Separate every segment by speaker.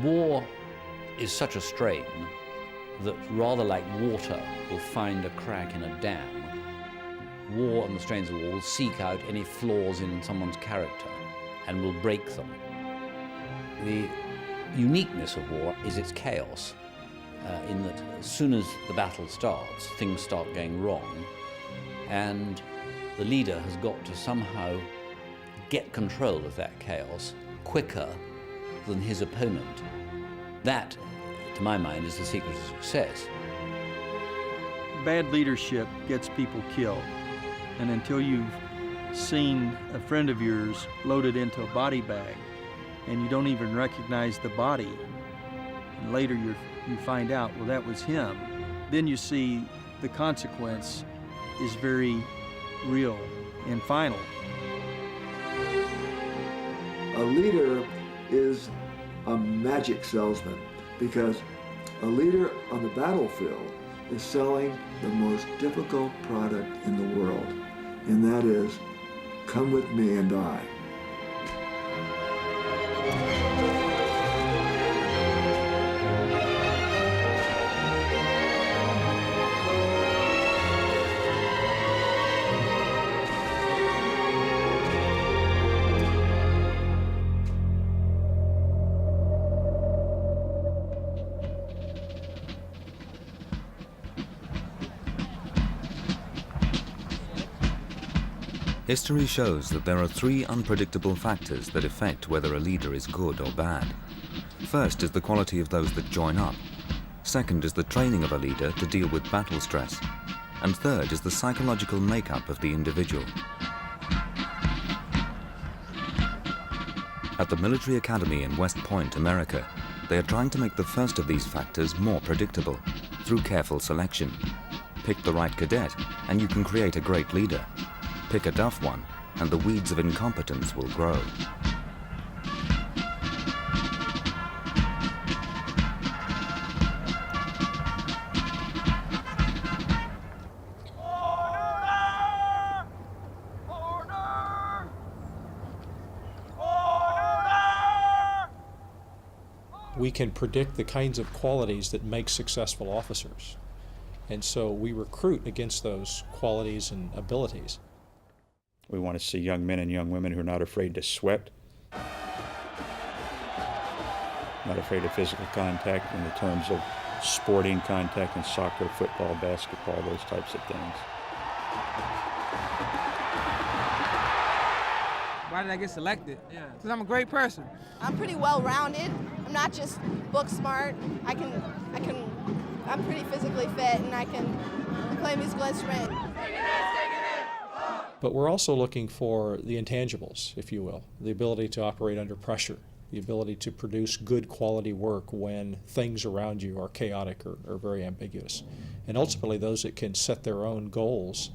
Speaker 1: War is such a strain that, rather like water will find a crack in a dam, war and the strains of war will seek out any flaws in someone's character and will break them. The uniqueness of war is its chaos, in that as soon as the battle starts, things start going wrong, and the leader has got to somehow get control of that chaos quicker than his opponent. That, to my mind, is the secret of success.
Speaker 2: Bad leadership gets people killed, and until you've seen a friend of yours loaded into a body bag and you don't even recognize the body, and later you find out, well, that was him, then you see the consequence is very real and final.
Speaker 3: A leader is a magic salesman, because a leader on the battlefield is selling the most difficult product in the world, and that is, come with me and die.
Speaker 4: History shows that there are three unpredictable factors that affect whether a leader is good or bad. First is the quality of those that join up. Second is the training of a leader to deal with battle stress. And third is the psychological makeup of the individual. At the military academy in West Point, America, they are trying to make the first of these factors more predictable through careful selection. Pick the right cadet and you can create a great leader. Pick a duff one, and the weeds of incompetence will grow.
Speaker 5: We can predict the kinds of qualities that make successful officers. And so we recruit against those qualities and abilities.
Speaker 6: We want to see young men and young women who are not afraid to sweat, not afraid of physical contact in the terms of sporting contact in soccer, football, basketball, those types of things.
Speaker 7: Why did I get selected? Because I'm a great person.
Speaker 8: I'm pretty well-rounded. I'm not just book smart. I'm pretty physically fit, and I can play a musical instrument.
Speaker 5: But we're also looking for the intangibles, if you will, the ability to operate under pressure, the ability to produce good quality work when things around you are chaotic or very ambiguous. And ultimately those that can set their own goals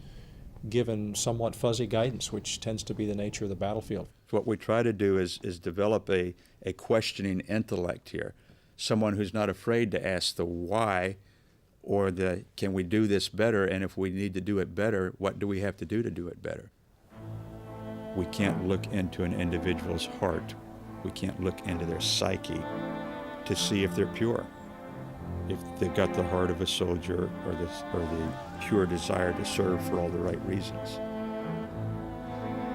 Speaker 5: given somewhat fuzzy guidance, which tends to be the nature of the battlefield.
Speaker 6: What we try to do is develop a questioning intellect here, someone who's not afraid to ask the why or the can we do this better, and if we need to do it better, what do we have to do it better? We can't look into an individual's heart. We can't look into their psyche to see if they're pure, if they've got the heart of a soldier or the pure desire to serve for all the right reasons.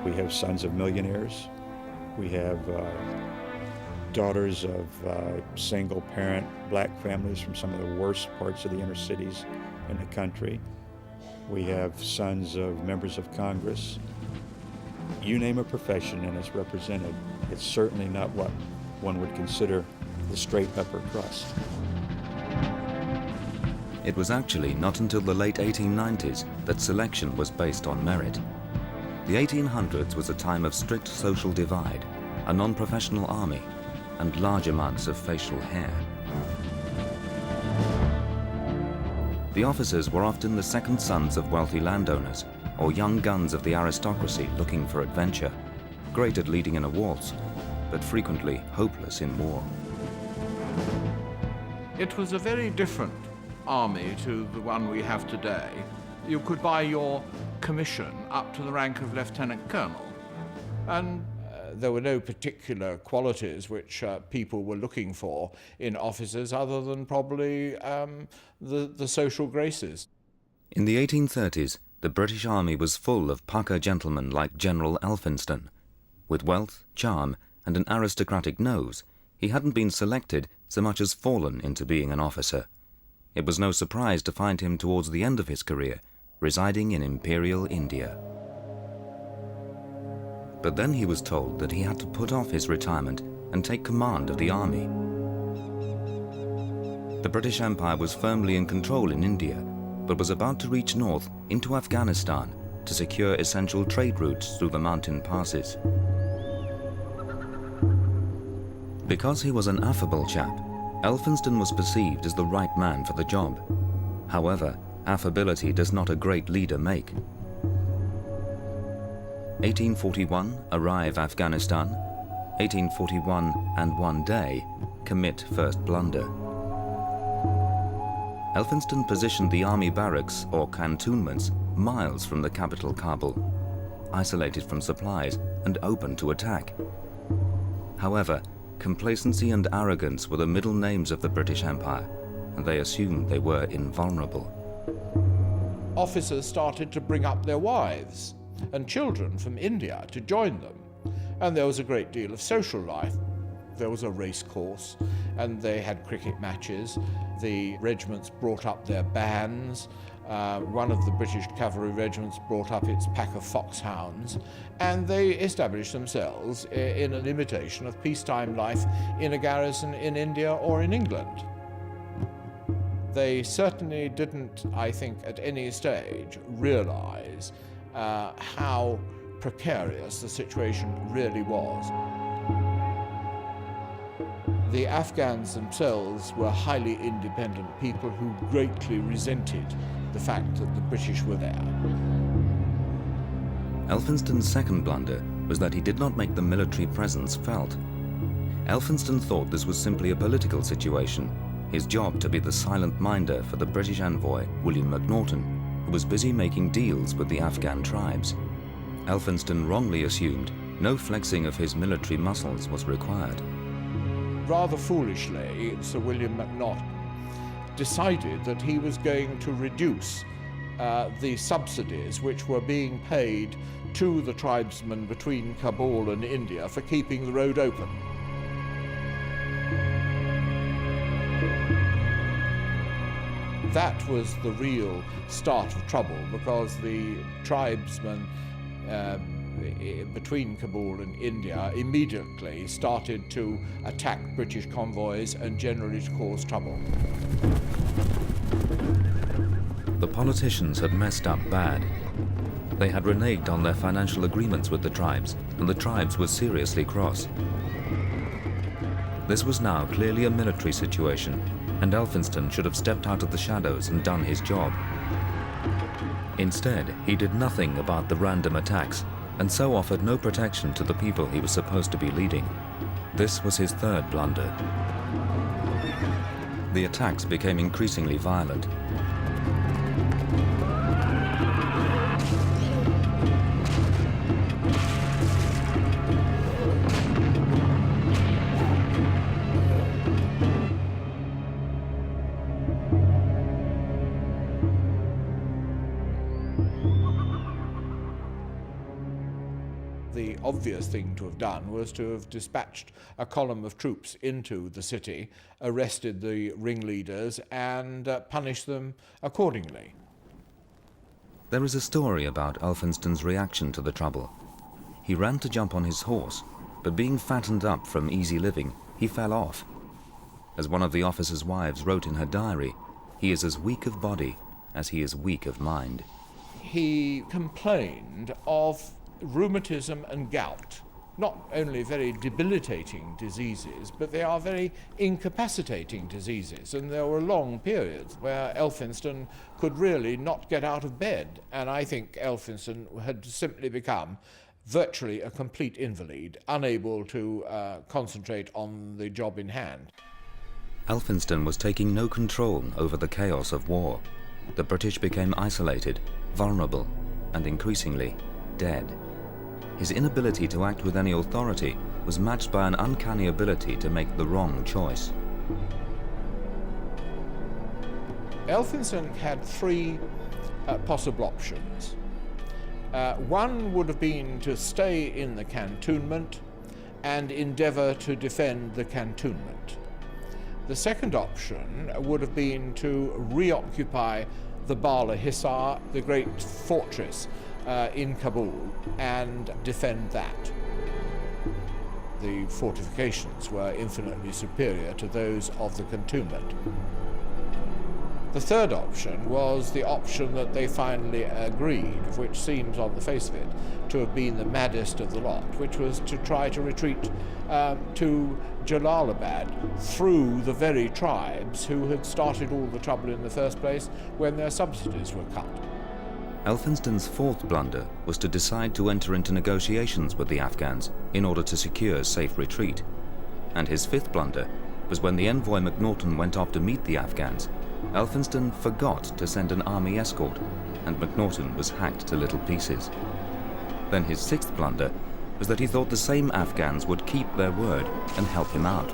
Speaker 6: We have sons of millionaires. We have daughters of single-parent black families from some of the worst parts of the inner cities in the country. We have sons of members of Congress. You name a profession and it's represented. It's certainly not what one would consider the straight upper crust.
Speaker 4: It was actually not until the late 1890s that selection was based on merit. The 1800s was a time of strict social divide, a non-professional army, and large amounts of facial hair. The officers were often the second sons of wealthy landowners or young guns of the aristocracy looking for adventure, great at leading in a waltz, but frequently hopeless in war.
Speaker 9: It was a very different army to the one we have today. You could buy your commission up to the rank of lieutenant colonel, and there were no particular qualities which people were looking for in officers other than probably the social graces.
Speaker 4: In the 1830s, the British Army was full of pucker gentlemen like General Elphinstone. With wealth, charm, and an aristocratic nose, he hadn't been selected so much as fallen into being an officer. It was no surprise to find him towards the end of his career, residing in Imperial India. But then he was told that he had to put off his retirement and take command of the army. The British Empire was firmly in control in India, but was about to reach north into Afghanistan to secure essential trade routes through the mountain passes. Because he was an affable chap, Elphinstone was perceived as the right man for the job. However, affability does not a great leader make. 1841, arrive Afghanistan. 1841 and 1 day, commit first blunder. Elphinstone positioned the army barracks or cantonments miles from the capital Kabul, isolated from supplies and open to attack. However, complacency and arrogance were the middle names of the British Empire, and they assumed they were invulnerable.
Speaker 9: Officers started to bring up their wives and children from India to join them, and there was a great deal of social life. There was a race course, and they had cricket matches. The regiments brought up their bands. One of the British cavalry regiments brought up its pack of foxhounds, and they established themselves in an imitation of peacetime life in a garrison in India or in England. They certainly didn't, I think, at any stage realize how precarious the situation really was. The Afghans themselves were highly independent people who greatly resented the fact that the British were there.
Speaker 4: Elphinstone's second blunder was that he did not make the military presence felt. Elphinstone thought this was simply a political situation, his job to be the silent minder for the British envoy, William Macnaghten, who was busy making deals with the Afghan tribes. Elphinstone wrongly assumed no flexing of his military muscles was required.
Speaker 9: Rather foolishly, Sir William Macnaghten decided that he was going to reduce the subsidies which were being paid to the tribesmen between Kabul and India for keeping the road open. That was the real start of trouble, because the tribesmen between Kabul and India immediately started to attack British convoys and generally to cause trouble.
Speaker 4: The politicians had messed up bad. They had reneged on their financial agreements with the tribes, and the tribes were seriously cross. This was now clearly a military situation, and Elphinstone should have stepped out of the shadows and done his job. Instead, he did nothing about the random attacks, and so offered no protection to the people he was supposed to be leading. This was his third blunder. The attacks became increasingly violent.
Speaker 9: The obvious thing to have done was to have dispatched a column of troops into the city, arrested the ringleaders, and punished them accordingly.
Speaker 4: There is a story about Elphinstone's reaction to the trouble. He ran to jump on his horse, but being fattened up from easy living, he fell off. As one of the officers' wives wrote in her diary, he is as weak of body as he is weak of mind.
Speaker 9: He complained of rheumatism and gout, not only very debilitating diseases, but they are very incapacitating diseases, and there were long periods where Elphinstone could really not get out of bed, and I think Elphinstone had simply become virtually a complete invalid, unable to concentrate on the job in hand.
Speaker 4: Elphinstone was taking no control over the chaos of war. The British became isolated, vulnerable, and increasingly dead. his inability to act with any authority was matched by an uncanny ability to make the wrong choice.
Speaker 9: Elphinstone had three possible options. One would have been to stay in the cantonment and endeavour to defend the cantonment. The second option would have been to reoccupy the Bala Hisar, the great fortress in Kabul, and defend that. The fortifications were infinitely superior to those of the cantonment. The third option was the option that they finally agreed, which seems on the face of it to have been the maddest of the lot, which was to try to retreat to Jalalabad through the very tribes who had started all the trouble in the first place when their subsidies were cut.
Speaker 4: Elphinstone's fourth blunder was to decide to enter into negotiations with the Afghans in order to secure safe retreat. And his fifth blunder was when the envoy MacNaughton went off to meet the Afghans. Elphinstone forgot to send an army escort, and MacNaughton was hacked to little pieces. Then his sixth blunder was that he thought the same Afghans would keep their word and help him out.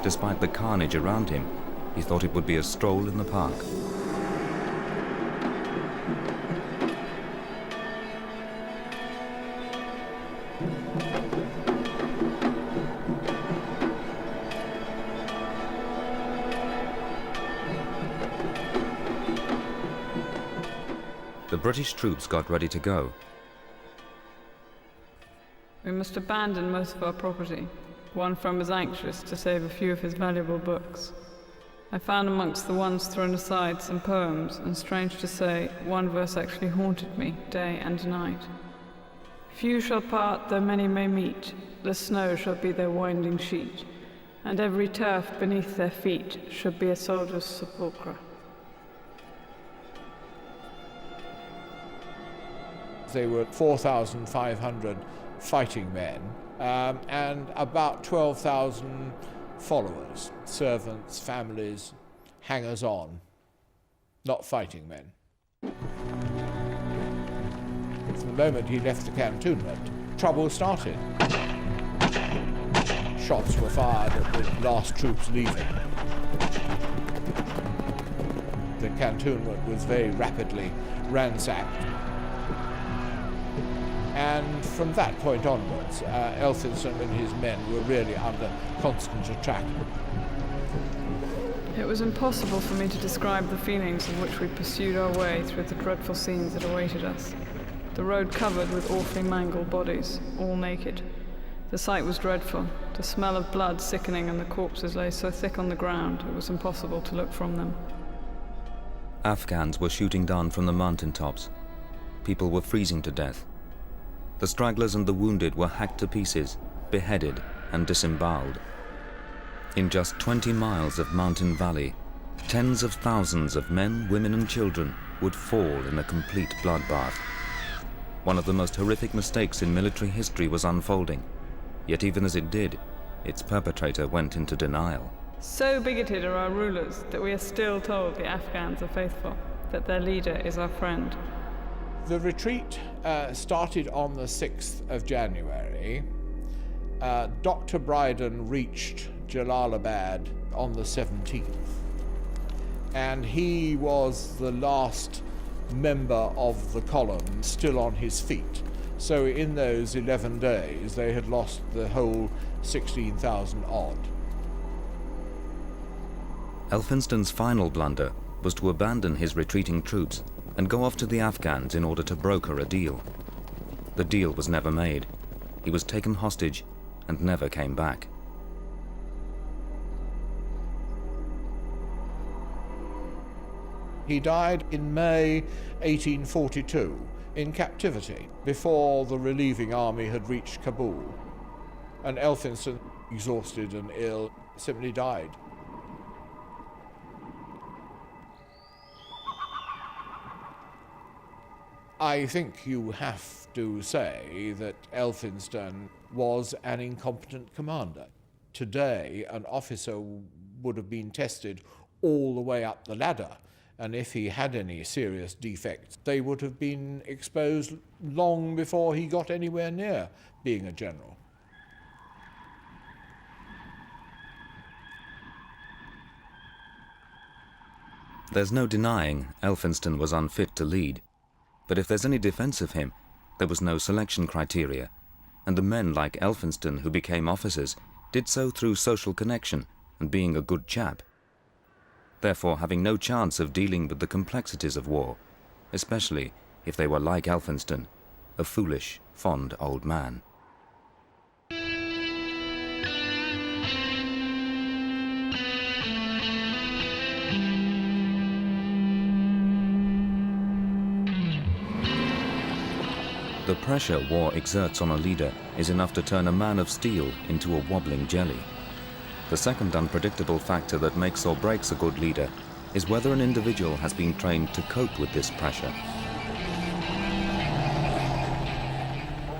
Speaker 4: Despite the carnage around him, he thought it would be a stroll in the park. The British troops got ready to go.
Speaker 10: We must abandon most of our property. One friend was anxious to save a few of his valuable books. I found amongst the ones thrown aside some poems, and strange to say, one verse actually haunted me day and night. Few shall part, though many may meet. The snow shall be their winding sheet, and every turf beneath their feet should be a soldier's sepulchre.
Speaker 9: They were 4,500 fighting men and about 12,000 followers, servants, families, hangers-on, not fighting men. From the moment he left the cantonment, trouble started. Shots were fired at the last troops leaving. The cantonment was very rapidly ransacked. And from that point onwards, Elphinstone and his men were really under constant attack.
Speaker 10: It was impossible for me to describe the feelings in which we pursued our way through the dreadful scenes that awaited us. The road covered with awfully mangled bodies, all naked. The sight was dreadful, the smell of blood sickening, and the corpses lay so thick on the ground it was impossible to look from them.
Speaker 4: Afghans were shooting down from the mountaintops. People were freezing to death. The stragglers and the wounded were hacked to pieces, beheaded, and disemboweled. In just 20 miles of mountain valley, tens of thousands of men, women, and children would fall in a complete bloodbath. One of the most horrific mistakes in military history was unfolding, yet even as it did, its perpetrator went into denial.
Speaker 10: So bigoted are our rulers that we are still told the Afghans are faithful, that their leader is our friend.
Speaker 9: The retreat started on the 6th of January. Dr. Bryden reached Jalalabad on the 17th. And he was the last member of the column still on his feet. So in those 11 days, they had lost the whole 16,000 odd.
Speaker 4: Elphinstone's final blunder was to abandon his retreating troops and go off to the Afghans in order to broker a deal. The deal was never made. He was taken hostage and never came back.
Speaker 9: He died in May 1842 in captivity before the relieving army had reached Kabul. And Elphinstone, exhausted and ill, simply died. I think you have to say that Elphinstone was an incompetent commander. Today, an officer would have been tested all the way up the ladder and if he had any serious defects, they would have been exposed long before he got anywhere near being a general.
Speaker 4: There's no denying Elphinstone was unfit to lead, but if there's any defense of him, there was no selection criteria, and the men like Elphinstone who became officers did so through social connection and being a good chap, therefore having no chance of dealing with the complexities of war, especially if they were like Elphinstone, a foolish, fond old man. The pressure war exerts on a leader is enough to turn a man of steel into a wobbling jelly. The second unpredictable factor that makes or breaks a good leader is whether an individual has been trained to cope with this pressure.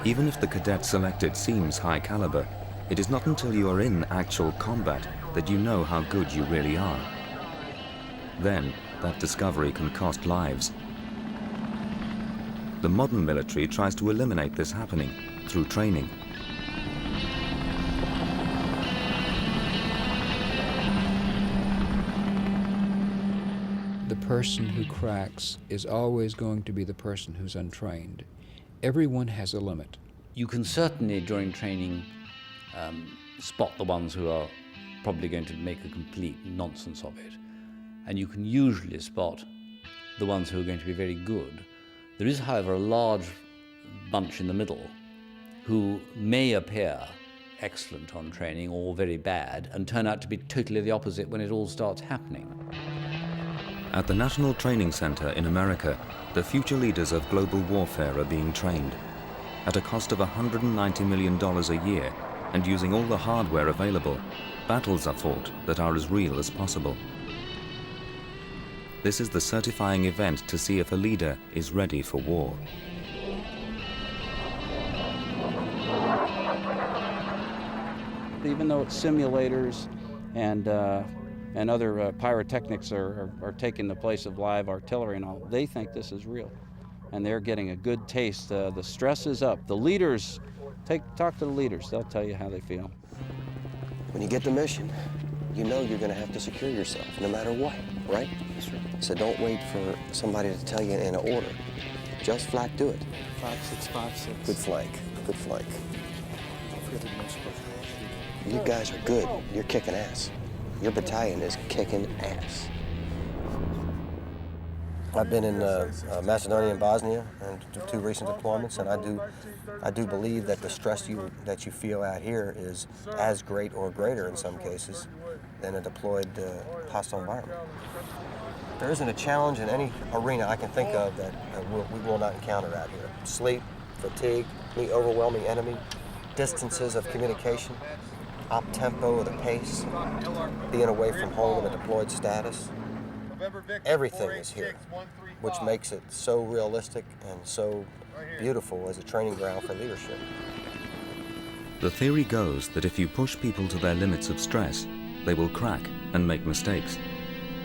Speaker 4: Even if the cadet selected seems high caliber, it is not until you are in actual combat that you know how good you really are. Then, that discovery can cost lives. The modern military tries to eliminate this happening through training.
Speaker 11: The person who cracks is always going to be the person who's untrained. Everyone has a limit.
Speaker 1: You can certainly, during training, spot the ones who are probably going to make a complete nonsense of it. And you can usually spot the ones who are going to be very good. There is, however, a large bunch in the middle who may appear excellent on training or very bad and turn out to be totally the opposite when it all starts happening.
Speaker 4: At the National Training Center in America, the future leaders of global warfare are being trained. At a cost of $190 million a year and using all the hardware available, battles are fought that are as real as possible. This is the certifying event to see if a leader is ready for war.
Speaker 12: Even though it's simulators and other pyrotechnics are taking the place of live artillery and all, they think this is real. And they're getting a good taste. The stress is up. The leaders, talk to the leaders. They'll tell you how they feel.
Speaker 13: When you get the mission, you know you're going to have to secure yourself, no matter what, right? That's right. So don't wait for somebody to tell you in an order. Just flat do it.
Speaker 14: 5-6-5-6.
Speaker 13: Good flank. Good flank. You guys are good. You're kicking ass. Your battalion is kicking ass. I've been in Macedonia and Bosnia and 2 recent deployments, and I do believe that the stress that you feel out here is as great or greater in some cases than a deployed hostile environment. There isn't a challenge in any arena I can think of that we will not encounter out here. Sleep, fatigue, the overwhelming enemy, distances of communication, op-tempo of the pace, being away from home in a deployed status. Everything is here, which makes it so realistic and so beautiful as a training ground for leadership.
Speaker 4: The theory goes that if you push people to their limits of stress, they will crack and make mistakes.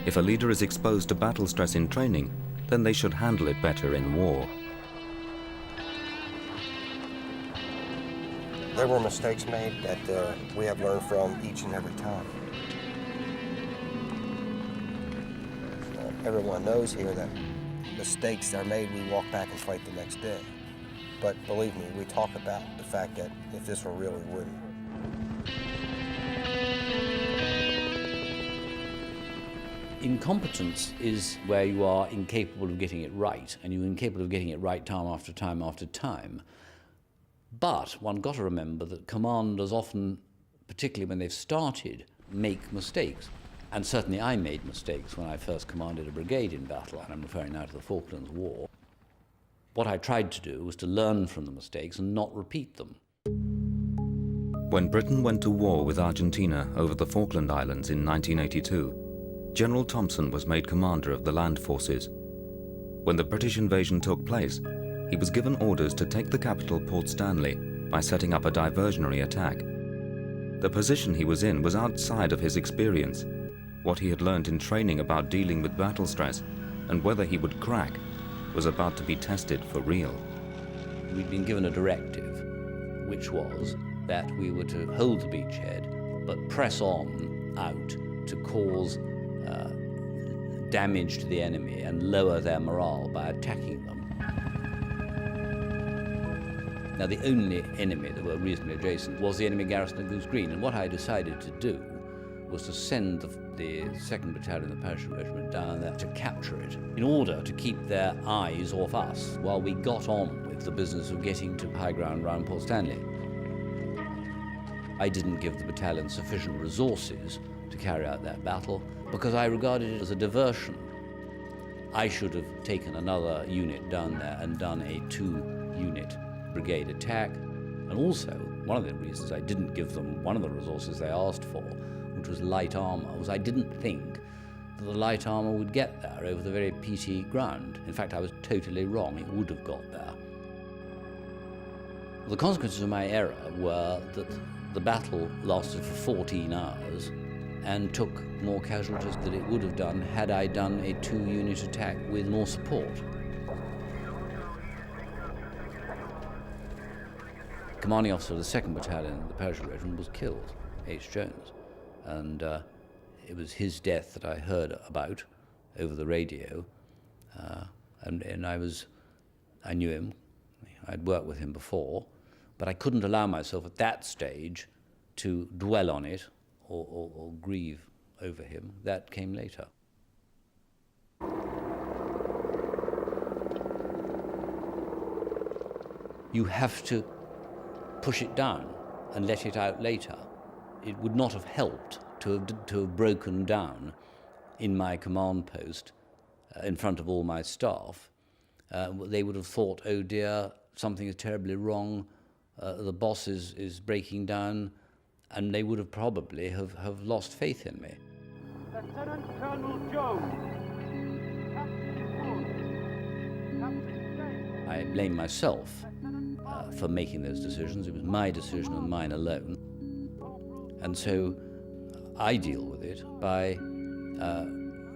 Speaker 4: If a leader is exposed to battle stress in training, then they should handle it better in war.
Speaker 13: There were mistakes made that we have learned from each and every time. Everyone knows here that mistakes are made, we walk back and fight the next day. But believe me, we talk about the fact that if this were real, we wouldn't.
Speaker 1: Incompetence is where you are incapable of getting it right, and you're incapable of getting it right time after time after time. But one got to remember that commanders often, particularly when they've started, make mistakes. And certainly I made mistakes when I first commanded a brigade in battle, and I'm referring now to the Falklands War. What I tried to do was to learn from the mistakes and not repeat them.
Speaker 4: When Britain went to war with Argentina over the Falkland Islands in 1982, General Thompson was made commander of the land forces. When the British invasion took place, he was given orders to take the capital Port Stanley by setting up a diversionary attack. The position he was in was outside of his experience. What he had learned in training about dealing with battle stress and whether he would crack was about to be tested for real.
Speaker 1: We'd been given a directive, which was that we were to hold the beachhead, but press on out to cause damage to the enemy and lower their morale by attacking them. Now, the only enemy that were reasonably adjacent was the enemy garrison at Goose Green, and what I decided to do was to send the 2nd Battalion, the Parachute Regiment, down there to capture it, in order to keep their eyes off us while we got on with the business of getting to high ground around Port Stanley. I didn't give the battalion sufficient resources to carry out that battle because I regarded it as a diversion. I should have taken another unit down there and done a 2-unit brigade attack. And also, one of the reasons I didn't give them one of the resources they asked for, which was light armor, was I didn't think that the light armor would get there over the very peaty ground. In fact, I was totally wrong. It would have got there. The consequences of my error were that the battle lasted for 14 hours and took more casualties than it would have done had I done a 2-unit attack with more support. Commanding officer of the 2nd Battalion, the Parachute Regiment, was killed, H. Jones. And it was his death that I heard about over the radio. And I knew him. I'd worked with him before. But I couldn't allow myself at that stage to dwell on it or grieve over him. That came later. You have to push it down and let it out later. It would not have helped to have broken down in my command post in front of all my staff. They would have thought, oh dear, something is terribly wrong, the boss is breaking down, and they would have probably have lost faith in me.
Speaker 15: Lieutenant Colonel Jones.
Speaker 1: I blame myself for making those decisions. It was my decision and mine alone. And so I deal with it by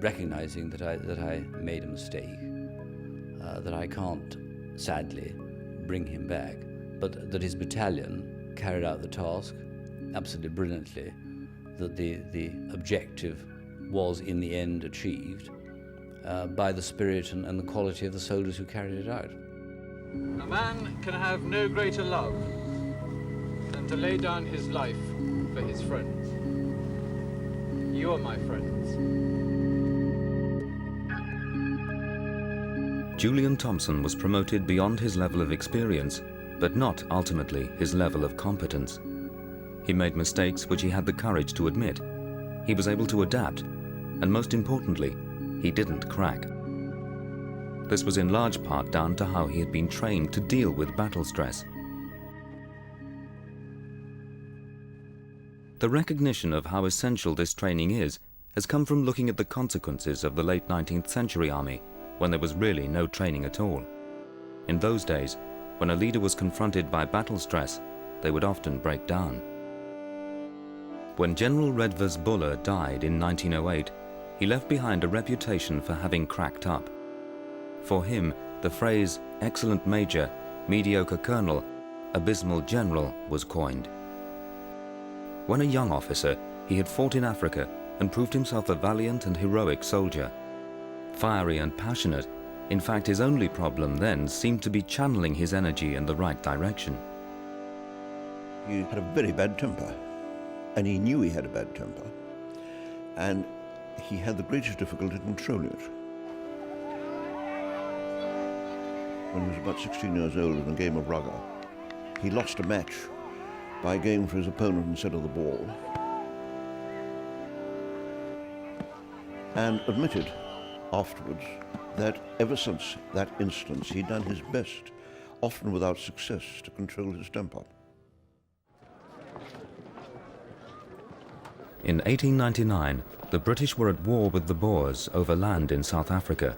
Speaker 1: recognizing that I made a mistake, that I can't, sadly, bring him back, but that his battalion carried out the task absolutely brilliantly, that the objective was in the end achieved by the spirit and the quality of the soldiers who carried it out.
Speaker 14: A man can have no greater love than to lay down his life for his friends. You are my friends.
Speaker 4: Julian Thompson was promoted beyond his level of experience, but not ultimately his level of competence. He made mistakes which he had the courage to admit. He was able to adapt, and most importantly, he didn't crack. This was in large part down to how he had been trained to deal with battle stress. The recognition of how essential this training is has come from looking at the consequences of the late 19th century army, when there was really no training at all. In those days, when a leader was confronted by battle stress, they would often break down. When General Redvers Buller died in 1908, he left behind a reputation for having cracked up. For him, the phrase excellent major, mediocre colonel, abysmal general was coined. When a young officer, he had fought in Africa and proved himself a valiant and heroic soldier. Fiery and passionate, in fact his only problem then seemed to be channeling his energy in the right direction.
Speaker 16: He had a very bad temper, and he knew he had a bad temper, and he had the greatest difficulty controlling it. When he was about 16 years old in a game of rugger, he lost a match by going for his opponent instead of the ball, and admitted afterwards that ever since that instance he'd done his best, often without success, to control his temper.
Speaker 4: In 1899, the British were at war with the Boers over land in South Africa.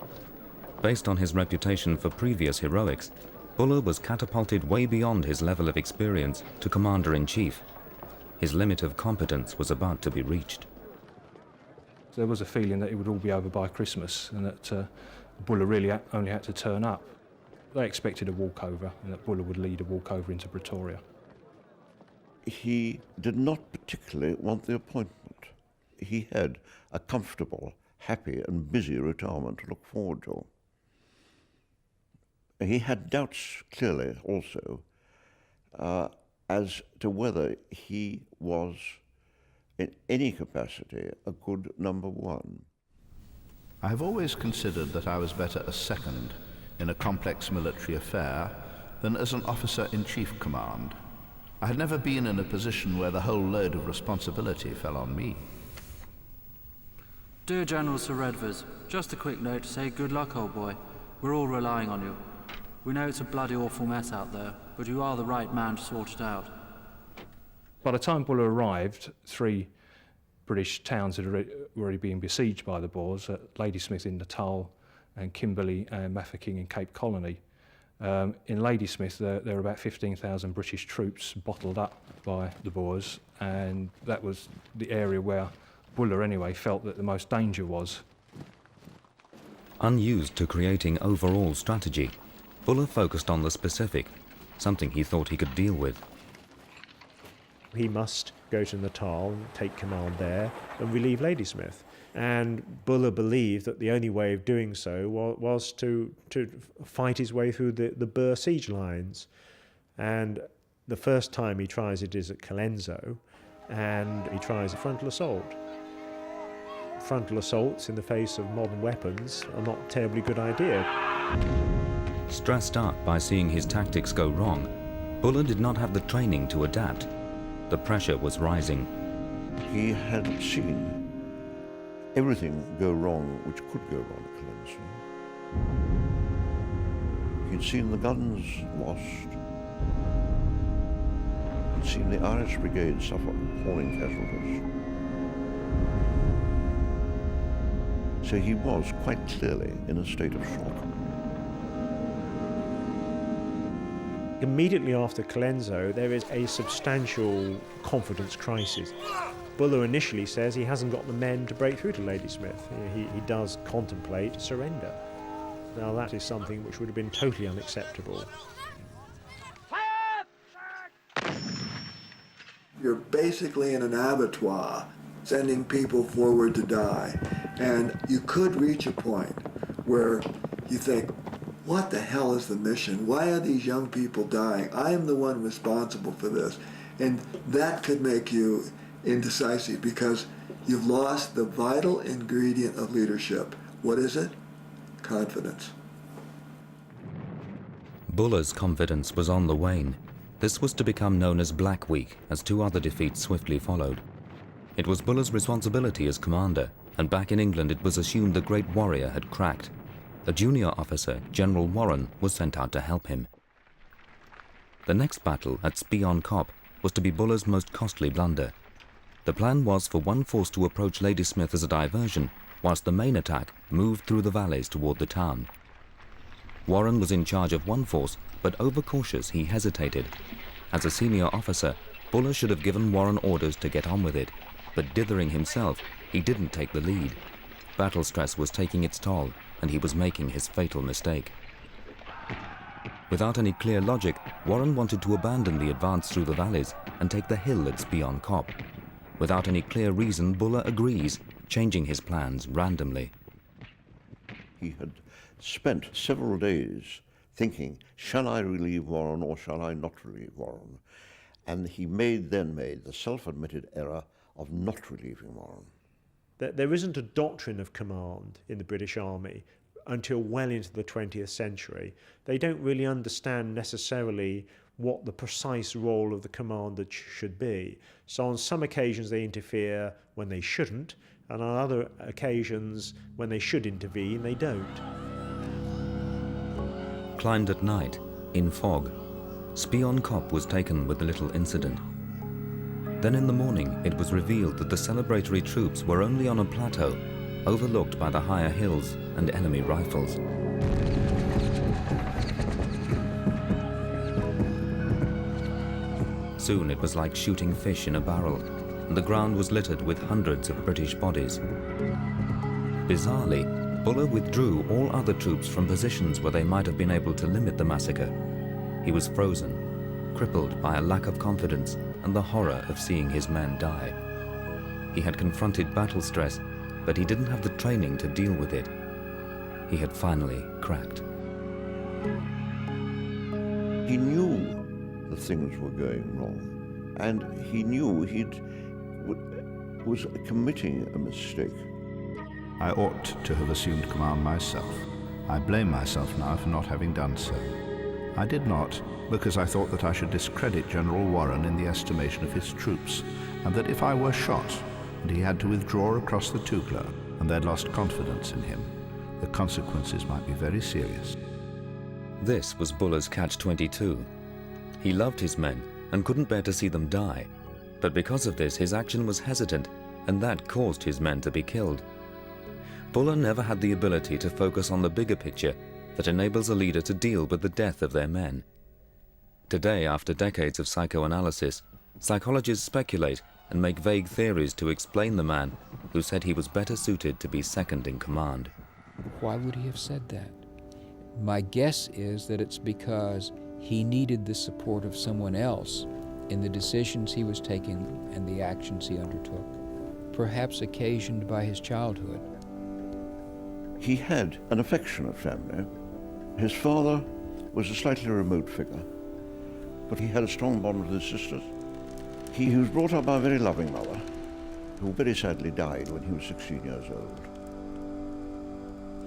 Speaker 4: Based on his reputation for previous heroics, Buller was catapulted way beyond his level of experience to Commander-in-Chief. His limit of competence was about to be reached.
Speaker 17: There was a feeling that it would all be over by Christmas and that Buller really only had to turn up. They expected a walkover, and that Buller would lead a walkover into Pretoria.
Speaker 16: He did not particularly want the appointment. He had a comfortable, happy and busy retirement to look forward to. He had doubts, clearly, also, as to whether he was, in any capacity, a good number one.
Speaker 18: I've always considered that I was better as second in a complex military affair than as an officer-in-chief command. I had never been in a position where the whole load of responsibility fell on me.
Speaker 19: Dear General Sir Redvers, just a quick note to say good luck, old boy. We're all relying on you. We know it's a bloody awful mess out there, but you are the right man to sort it out.
Speaker 17: By the time Buller arrived, 3 British towns had already been besieged by the Boers, Ladysmith in Natal and Kimberley and Mafeking in Cape Colony. In Ladysmith, there were about 15,000 British troops bottled up by the Boers, and that was the area where Buller, anyway, felt that the most danger was.
Speaker 4: Unused to creating overall strategy, Buller focused on the specific, something he thought he could deal with.
Speaker 20: He must go to Natal, take command there, and relieve Ladysmith. And Buller believed that the only way of doing so was to fight his way through the Boer siege lines. And the first time he tries it is at Colenso, and he tries a frontal assault. Frontal assaults in the face of modern weapons are not a terribly good idea.
Speaker 4: Stressed out by seeing his tactics go wrong, Buller did not have the training to adapt. The pressure was rising.
Speaker 16: He had seen everything go wrong which could go wrong at Colenso. He'd seen the guns lost. He'd seen the Irish Brigade suffer appalling casualties. So he was quite clearly in a state of shock.
Speaker 20: Immediately after Colenso, there is a substantial confidence crisis. Buller initially says he hasn't got the men to break through to Ladysmith. He does contemplate surrender. Now that is something which would have been totally unacceptable.
Speaker 3: You're basically in an abattoir, sending people forward to die. And you could reach a point where you think, what the hell is the mission? Why are these young people dying? I am the one responsible for this. And that could make you indecisive because you've lost the vital ingredient of leadership. What is it? Confidence.
Speaker 4: Buller's confidence was on the wane. This was to become known as Black Week, as 2 other defeats swiftly followed. It was Buller's responsibility as commander, and back in England it was assumed the great warrior had cracked. A junior officer, General Warren, was sent out to help him. The next battle at Spion Kop was to be Buller's most costly blunder. The plan was for one force to approach Ladysmith as a diversion, whilst the main attack moved through the valleys toward the town. Warren was in charge of one force, but overcautious he hesitated. As a senior officer, Buller should have given Warren orders to get on with it, but dithering himself, he didn't take the lead. Battle stress was taking its toll, and he was making his fatal mistake. Without any clear logic, Warren wanted to abandon the advance through the valleys and take the hill at Spion Kop. Without any clear reason, Buller agrees, changing his plans randomly.
Speaker 16: He had spent several days thinking, shall I relieve Warren or shall I not relieve Warren? And he then made the self-admitted error of not relieving Warren.
Speaker 20: There isn't a doctrine of command in the British Army until well into the 20th century. They don't really understand necessarily what the precise role of the commander should be. So on some occasions they interfere when they shouldn't, and on other occasions when they should intervene, they don't.
Speaker 4: Climbed at night, in fog, Spion Kop was taken with little incident. Then in the morning, it was revealed that the celebratory troops were only on a plateau, overlooked by the higher hills and enemy rifles. Soon it was like shooting fish in a barrel, and the ground was littered with hundreds of British bodies. Bizarrely, Buller withdrew all other troops from positions where they might have been able to limit the massacre. He was frozen, crippled by a lack of confidence and the horror of seeing his men die. He had confronted battle stress, but he didn't have the training to deal with it. He had finally cracked.
Speaker 16: He knew that things were going wrong, and he knew he was committing a mistake.
Speaker 18: I ought to have assumed command myself. I blame myself now for not having done so. I did not, because I thought that I should discredit General Warren in the estimation of his troops, and that if I were shot, and he had to withdraw across the Tugela, and they'd lost confidence in him, the consequences might be very serious.
Speaker 4: This was Buller's catch-22. He loved his men and couldn't bear to see them die, but because of this his action was hesitant, and that caused his men to be killed. Buller never had the ability to focus on the bigger picture that enables a leader to deal with the death of their men. Today, after decades of psychoanalysis, psychologists speculate and make vague theories to explain the man who said he was better suited to be second in command.
Speaker 11: Why would he have said that? My guess is that it's because he needed the support of someone else in the decisions he was taking and the actions he undertook, perhaps occasioned by his childhood.
Speaker 16: He had an affectionate family. His father was a slightly remote figure, but he had a strong bond with his sisters. He was brought up by a very loving mother, who very sadly died when he was 16 years old.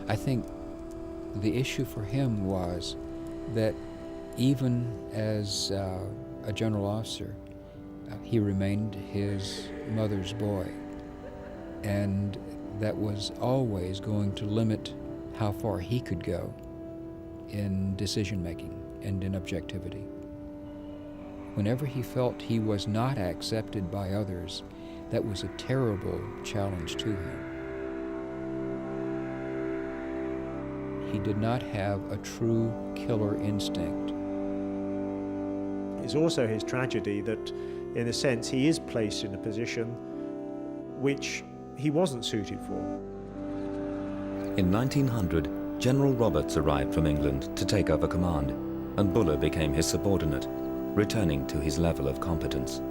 Speaker 11: I think the issue for him was that even as a general officer, he remained his mother's boy, and that was always going to limit how far he could go in decision-making and in objectivity. Whenever he felt he was not accepted by others, that was a terrible challenge to him. He did not have a true killer instinct.
Speaker 20: It's also his tragedy that, in a sense, he is placed in a position which he wasn't suited for.
Speaker 4: In 1900, General Roberts arrived from England to take over command, and Buller became his subordinate, returning to his level of competence.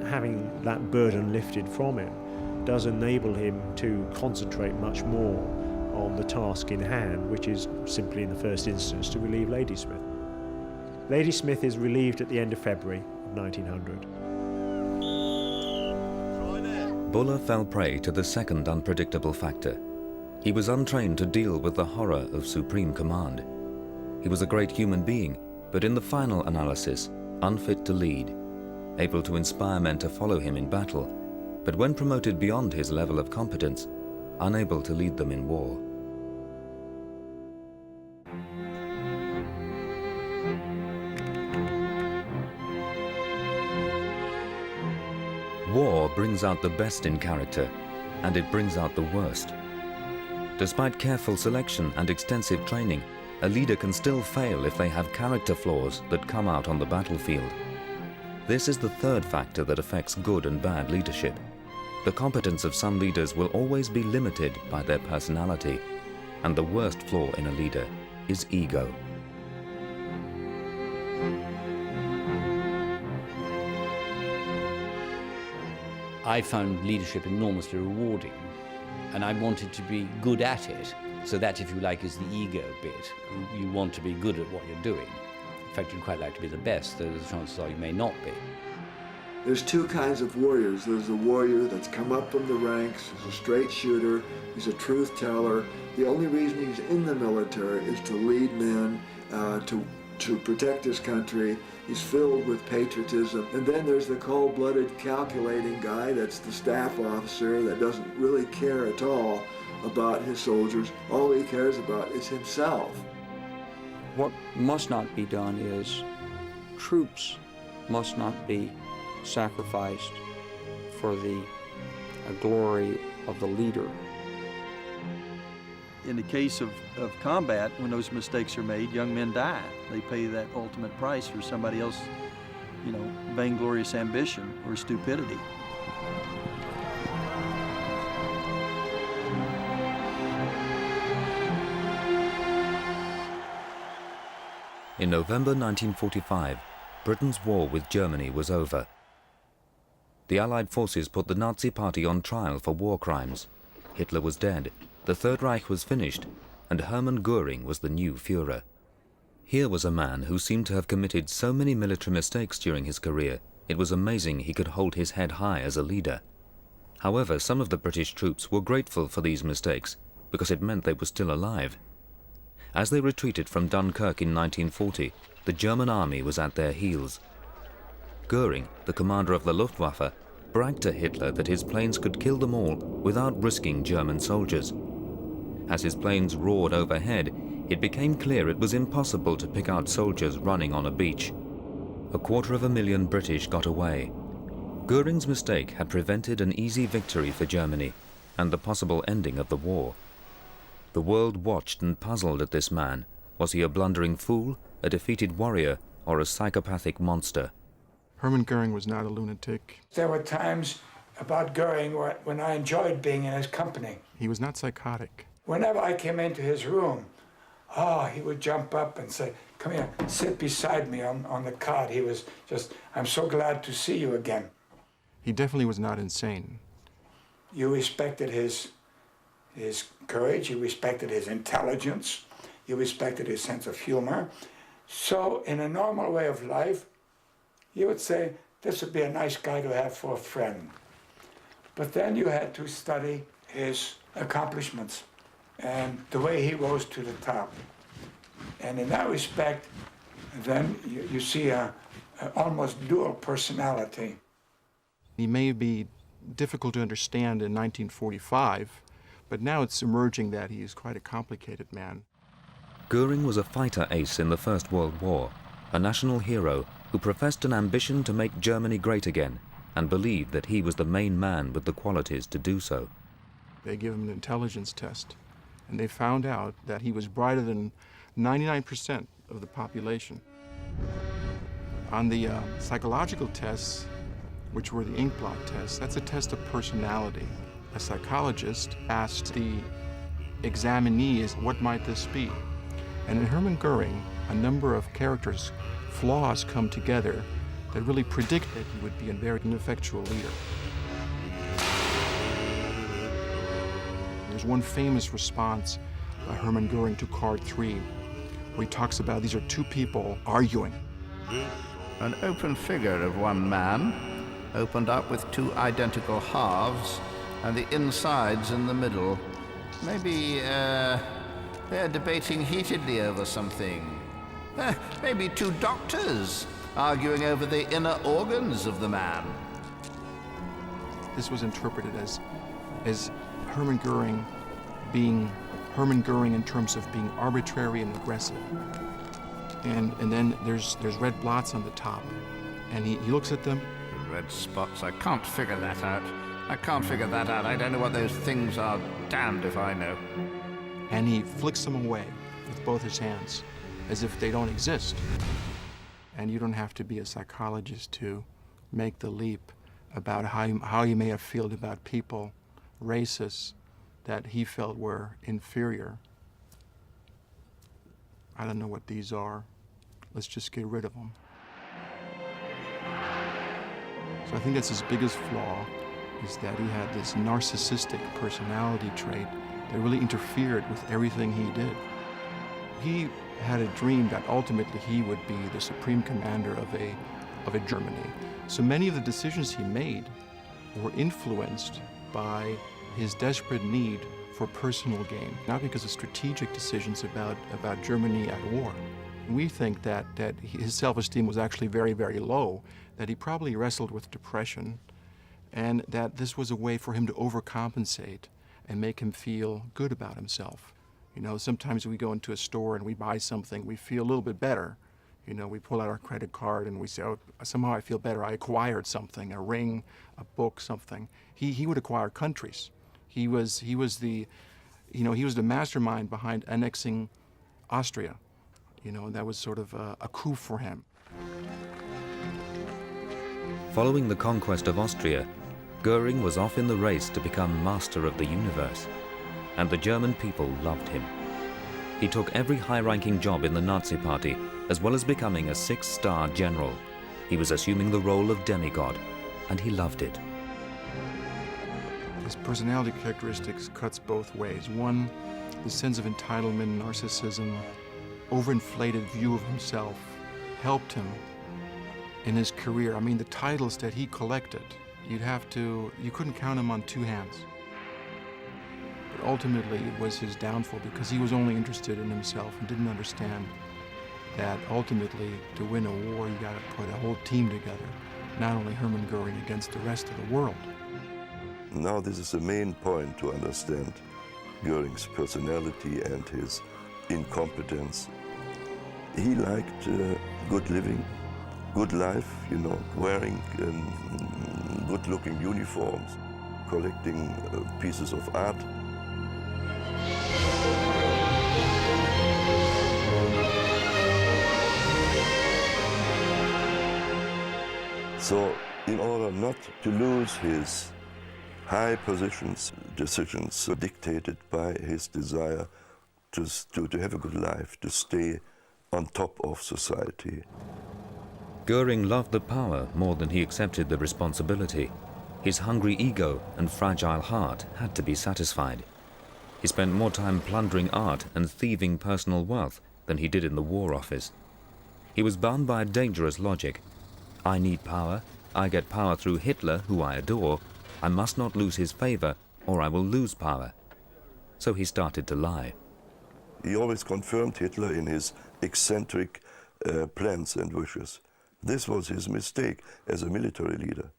Speaker 20: Having that burden lifted from him does enable him to concentrate much more on the task in hand, which is simply, in the first instance, to relieve Ladysmith. Ladysmith is relieved at the end of February of 1900.
Speaker 4: Buller fell prey to the second unpredictable factor. He was untrained to deal with the horror of supreme command. He was a great human being, but in the final analysis, unfit to lead, able to inspire men to follow him in battle, but when promoted beyond his level of competence, unable to lead them in war. War brings out the best in character, and it brings out the worst. Despite careful selection and extensive training, a leader can still fail if they have character flaws that come out on the battlefield. This is the third factor that affects good and bad leadership. The competence of some leaders will always be limited by their personality, and the worst flaw in a leader is ego.
Speaker 1: I found leadership enormously rewarding, and I wanted to be good at it. So that, if you like, is the ego bit. You want to be good at what you're doing. In fact, you'd quite like to be the best, though the chances are you may not be.
Speaker 3: There's two kinds of warriors. There's a warrior that's come up from the ranks, he's a straight shooter, he's a truth teller. The only reason he's in the military is to lead men, to protect his country. He's filled with patriotism. And then there's the cold-blooded, calculating guy that's the staff officer that doesn't really care at all about his soldiers. All he cares about is himself.
Speaker 12: What must not be done is troops must not be sacrificed for the glory of the leader.
Speaker 2: In the case of combat, when those mistakes are made, young men die. They pay that ultimate price for somebody else, vainglorious ambition or stupidity.
Speaker 4: In November 1945, Britain's war with Germany was over. The Allied forces put the Nazi Party on trial for war crimes. Hitler was dead, the Third Reich was finished, and Hermann Göring was the new Führer. Here was a man who seemed to have committed so many military mistakes during his career, it was amazing he could hold his head high as a leader. However, some of the British troops were grateful for these mistakes because it meant they were still alive. As they retreated from Dunkirk in 1940, the German army was at their heels. Göring, the commander of the Luftwaffe, bragged to Hitler that his planes could kill them all without risking German soldiers. As his planes roared overhead, it became clear it was impossible to pick out soldiers running on a beach. 250,000 British got away. Göring's mistake had prevented an easy victory for Germany and the possible ending of the war. The world watched and puzzled at this man. Was he a blundering fool, a defeated warrior, or a psychopathic monster?
Speaker 21: Hermann Göring was not a lunatic.
Speaker 22: There were times about Göring when I enjoyed being in his company.
Speaker 21: He was not psychotic.
Speaker 22: Whenever I came into his room, he would jump up and say, "Come here, sit beside me on the cot." He was just, "I'm so glad to see you again."
Speaker 21: He definitely was not insane.
Speaker 22: You respected his courage, you respected his intelligence, you respected his sense of humor. So in a normal way of life, you would say, this would be a nice guy to have for a friend. But then you had to study his accomplishments and the way he rose to the top. And in that respect, then you see a almost dual personality.
Speaker 21: He may be difficult to understand in 1945, but now it's emerging that he is quite a complicated man.
Speaker 4: Göring was a fighter ace in the First World War, a national hero who professed an ambition to make Germany great again and believed that he was the main man with the qualities to do so.
Speaker 21: They gave him an intelligence test, and they found out that he was brighter than 99% of the population. On the psychological tests, which were the ink blot tests, that's a test of personality. A psychologist asked the examinees, what might this be? And in Hermann Göring, a number of characters, flaws come together that really predict that he would be a very ineffectual leader. There's one famous response by Hermann Göring to card 3, where he talks about these are two people arguing.
Speaker 18: An open figure of one man, opened up with two identical halves, and the insides in the middle. Maybe, they're debating heatedly over something. Maybe two doctors arguing over the inner organs of the man.
Speaker 21: This was interpreted as Hermann Göring being Hermann Göring in terms of being arbitrary and aggressive. And then there's red blots on the top, and he looks at them.
Speaker 18: Red spots, I can't figure that out. I don't know what those things are, damned if I know.
Speaker 21: And he flicks them away with both his hands, as if they don't exist. And you don't have to be a psychologist to make the leap about how you may have felt about people, races, that he felt were inferior. I don't know what these are. Let's just get rid of them. So I think that's his biggest flaw, is that he had this narcissistic personality trait that really interfered with everything he did. He had a dream that ultimately he would be the supreme commander of a Germany. So many of the decisions he made were influenced by his desperate need for personal gain, not because of strategic decisions about Germany at war. We think that his self-esteem was actually very, very low, that he probably wrestled with depression, and that this was a way for him to overcompensate and make him feel good about himself. You know, sometimes we go into a store and we buy something, we feel a little bit better. You know, we pull out our credit card and we say, oh, somehow I feel better, I acquired something, a ring, a book, something. He would acquire countries. He was the mastermind behind annexing Austria. You know, and that was sort of a coup for him.
Speaker 4: Following the conquest of Austria, Göring was off in the race to become master of the universe, and the German people loved him. He took every high-ranking job in the Nazi Party As well as becoming a 6-star general, he was assuming the role of demigod, and he loved it.
Speaker 21: His personality characteristics cuts both ways. One, the sense of entitlement, narcissism, overinflated view of himself helped him in his career. I mean, the titles that he collected, you couldn't count them on two hands. But ultimately, it was his downfall because he was only interested in himself and didn't understand that ultimately, to win a war, you got to put a whole team together, not only Hermann Goering against the rest of the world.
Speaker 7: Now this is the main point to understand Goering's personality and his incompetence. He liked good living, good life, you know, wearing good-looking uniforms, collecting pieces of art. So, in order not to lose his high positions, decisions dictated by his desire to have a good life, to stay on top of society.
Speaker 4: Goering loved the power more than he accepted the responsibility. His hungry ego and fragile heart had to be satisfied. He spent more time plundering art and thieving personal wealth than he did in the War Office. He was bound by a dangerous logic. I need power, I get power through Hitler, who I adore, I must not lose his favor, or I will lose power. So he started to lie.
Speaker 7: He always confirmed Hitler in his eccentric plans and wishes. This was his mistake as a military leader.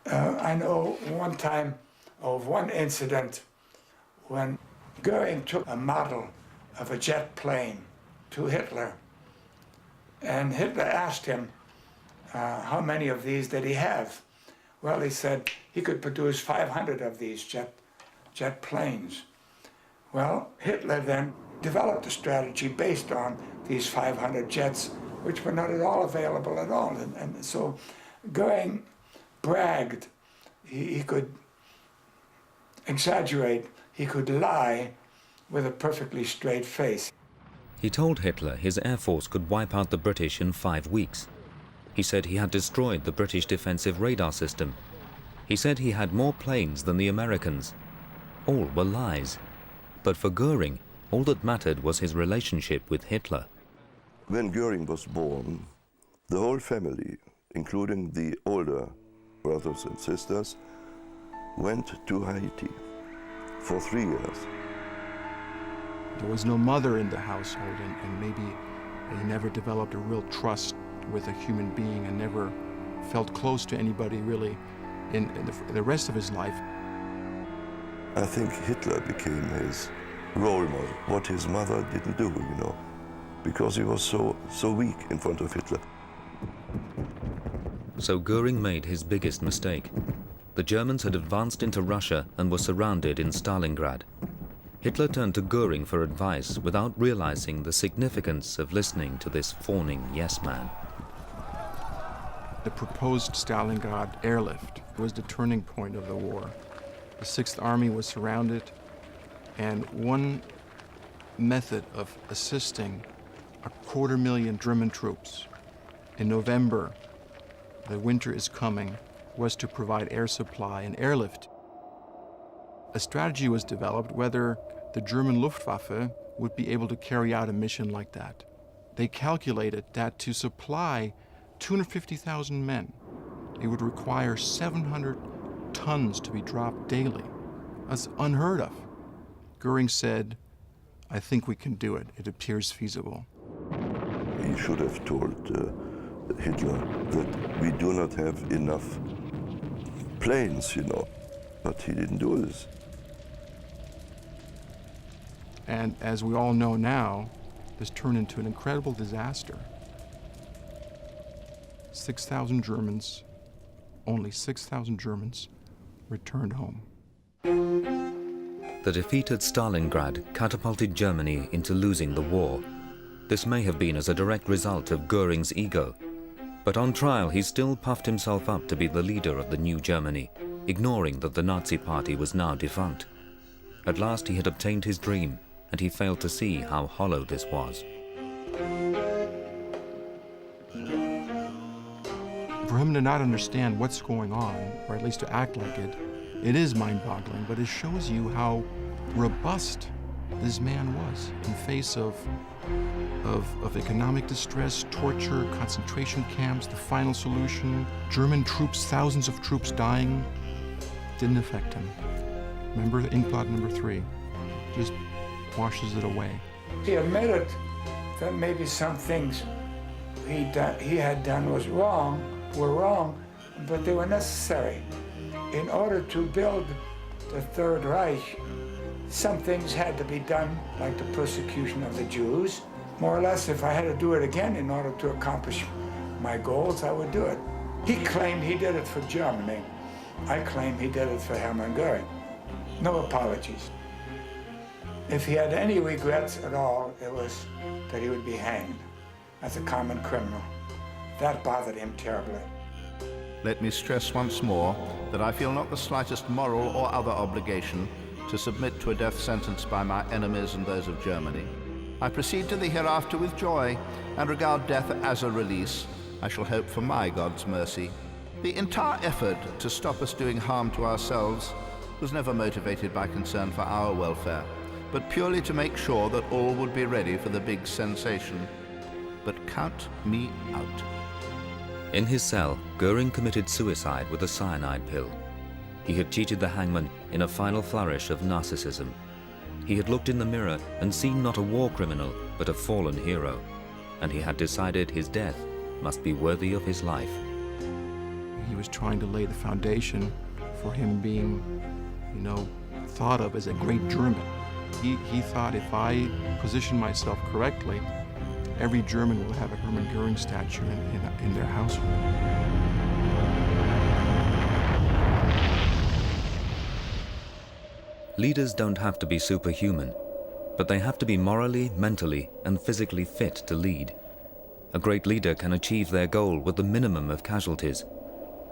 Speaker 22: I know one time of one incident when Goering took a model of a jet plane to Hitler, and Hitler asked him how many of these did he have. Well, he said he could produce 500 of these jet planes. Well, Hitler then developed a strategy based on these 500 jets, which were not at all available at all. And so Goering bragged. He could exaggerate, he could lie with a perfectly straight face.
Speaker 4: He told Hitler his air force could wipe out the British in 5 weeks. He said he had destroyed the British defensive radar system. He said he had more planes than the Americans. All were lies. But for Goering, all that mattered was his relationship with Hitler.
Speaker 7: When Goering was born, the whole family, including the older brothers and sisters, went to Haiti for 3 years.
Speaker 21: There was no mother in the household, and maybe he never developed a real trust with a human being and never felt close to anybody really in the rest of his life.
Speaker 7: I think Hitler became his role model, what his mother didn't do, you know, because he was so weak in front of Hitler.
Speaker 4: So Goering made his biggest mistake. The Germans had advanced into Russia and were surrounded in Stalingrad. Hitler turned to Goering for advice without realizing the significance of listening to this fawning yes-man.
Speaker 21: The proposed Stalingrad airlift was the turning point of the war. The Sixth Army was surrounded, and one method of assisting 250,000 German troops in November, the winter is coming, was to provide air supply and airlift. A strategy was developed whether the German Luftwaffe would be able to carry out a mission like that. They calculated that to supply 250,000 men, it would require 700 tons to be dropped daily. That's unheard of. Goering said, I think we can do it. It appears feasible.
Speaker 7: He should have told Hitler that we do not have enough planes, you know, but he didn't do this.
Speaker 21: And as we all know now, this turned into an incredible disaster. 6,000 Germans, only 6,000 Germans returned home.
Speaker 4: The defeat at Stalingrad catapulted Germany into losing the war. This may have been as a direct result of Goering's ego. But on trial, he still puffed himself up to be the leader of the new Germany, ignoring that the Nazi Party was now defunct. At last he had obtained his dream, and he failed to see how hollow this was.
Speaker 21: For him to not understand what's going on, or at least to act like it is mind-boggling, but it shows you how robust this man was in face of economic distress, torture, concentration camps, the final solution, German troops, thousands of troops dying. Didn't affect him. Remember Inkblot number 3, just washes it away.
Speaker 22: He admitted that maybe some things he had done were wrong, but they were necessary. In order to build the Third Reich, some things had to be done, like the persecution of the Jews. More or less, if I had to do it again in order to accomplish my goals, I would do it. He claimed he did it for Germany. I claim he did it for Hermann Goering. No apologies. If he had any regrets at all, it was that he would be hanged as a common criminal. That bothered him terribly.
Speaker 18: Let me stress once more that I feel not the slightest moral or other obligation to submit to a death sentence by my enemies and those of Germany. I proceed to the hereafter with joy and regard death as a release. I shall hope for my God's mercy. The entire effort to stop us doing harm to ourselves was never motivated by concern for our welfare, but purely to make sure that all would be ready for the big sensation. But count me out.
Speaker 4: In his cell, Goering committed suicide with a cyanide pill. He had cheated the hangman in a final flourish of narcissism. He had looked in the mirror and seen not a war criminal, but a fallen hero. And he had decided his death must be worthy of his life.
Speaker 21: He was trying to lay the foundation for him being, thought of as a great German. He thought if I position myself correctly, every German will have a Hermann Goering statue in their household.
Speaker 4: Leaders don't have to be superhuman, but they have to be morally, mentally, and physically fit to lead. A great leader can achieve their goal with the minimum of casualties.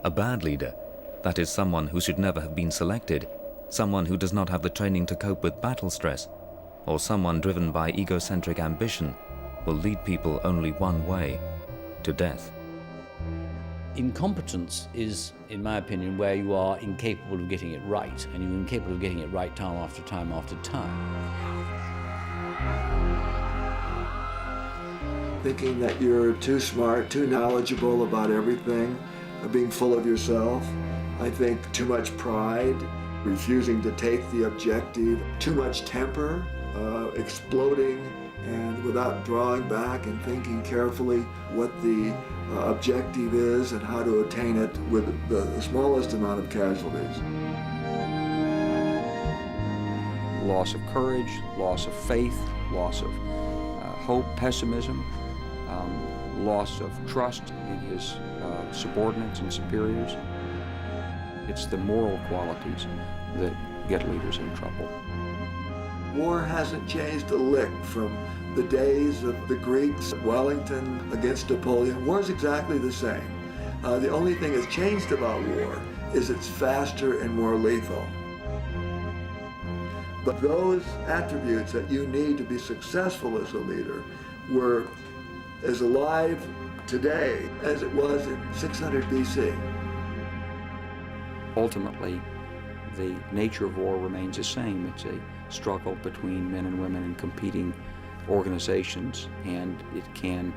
Speaker 4: A bad leader, that is someone who should never have been selected, someone who does not have the training to cope with battle stress, or someone driven by egocentric ambition, will lead people only one way, to death.
Speaker 1: Incompetence is, in my opinion, where you are incapable of getting it right, and you're incapable of getting it right time after time after time.
Speaker 3: Thinking that you're too smart, too knowledgeable about everything, being full of yourself. I think too much pride, refusing to take the objective, too much temper, exploding, and without drawing back and thinking carefully what the objective is and how to attain it with the smallest amount of casualties.
Speaker 5: Loss of courage, loss of faith, loss of hope, pessimism, loss of trust in his subordinates and superiors. It's the moral qualities that get leaders in trouble.
Speaker 3: War hasn't changed a lick from the days of the Greeks, Wellington against Napoleon. War's exactly the same. The only thing that's changed about war is it's faster and more lethal. But those attributes that you need to be successful as a leader were as alive today as it was in 600 BC.
Speaker 5: Ultimately, the nature of war remains the same. It's a struggle between men and women in competing organizations, and it can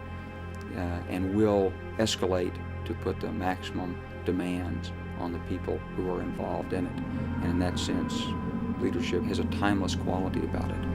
Speaker 5: and will escalate to put the maximum demands on the people who are involved in it. And in that sense, leadership has a timeless quality about it.